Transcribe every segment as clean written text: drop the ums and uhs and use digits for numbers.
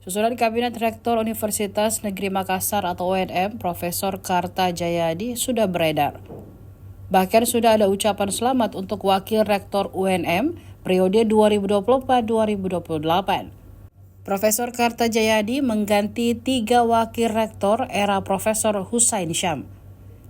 Susunan Kabinet Rektor Universitas Negeri Makassar atau UNM, Profesor Karta Jayadi sudah beredar. Bahkan sudah ada ucapan selamat untuk Wakil Rektor UNM periode 2024-2028. Profesor Karta Jayadi mengganti 3 Wakil Rektor era Profesor Husain Syam.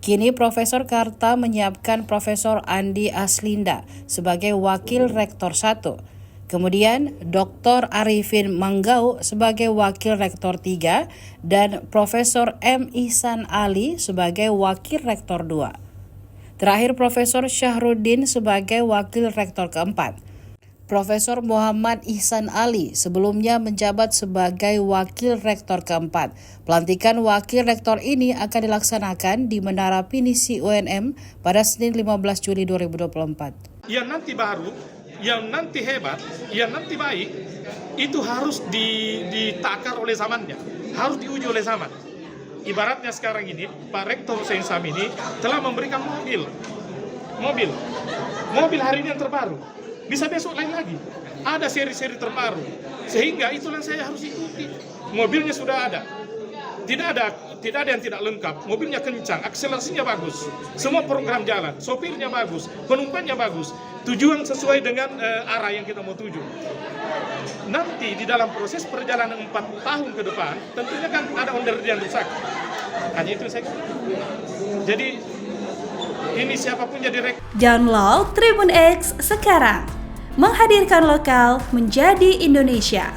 Kini Profesor Karta menyiapkan Profesor Andi Aslinda sebagai Wakil Rektor 1. Kemudian Dr. Arifin Manggau sebagai Wakil Rektor 3 dan Profesor M. Ihsan Ali sebagai Wakil Rektor 2. Terakhir Profesor Syahrudin sebagai Wakil Rektor keempat. Profesor Muhammad Ihsan Ali sebelumnya menjabat sebagai Wakil Rektor keempat. Pelantikan Wakil Rektor ini akan dilaksanakan di Menara Pinisi UNM pada Senin 15 Juli 2024. Yang nanti baru, yang nanti hebat, yang nanti baik, itu harus ditakar oleh zamannya, harus diuji oleh zaman. Ibaratnya sekarang ini, Pak Rektor Husain Syam ini telah memberikan mobil hari ini yang terbaru, bisa besok lain lagi, ada seri-seri terbaru, sehingga itulah saya harus ikuti. Mobilnya sudah ada. Tidak ada yang tidak lengkap. Mobilnya kencang, akselerasinya bagus, semua program jalan, sopirnya bagus, penumpangnya bagus, tujuan sesuai dengan arah yang kita mau tuju. Nanti di dalam proses perjalanan 4 tahun ke depan, tentunya kan ada onderdil yang rusak. Hanya itu saya. Jadi ini siapapun jadi Download Tribun X sekarang, menghadirkan lokal menjadi Indonesia.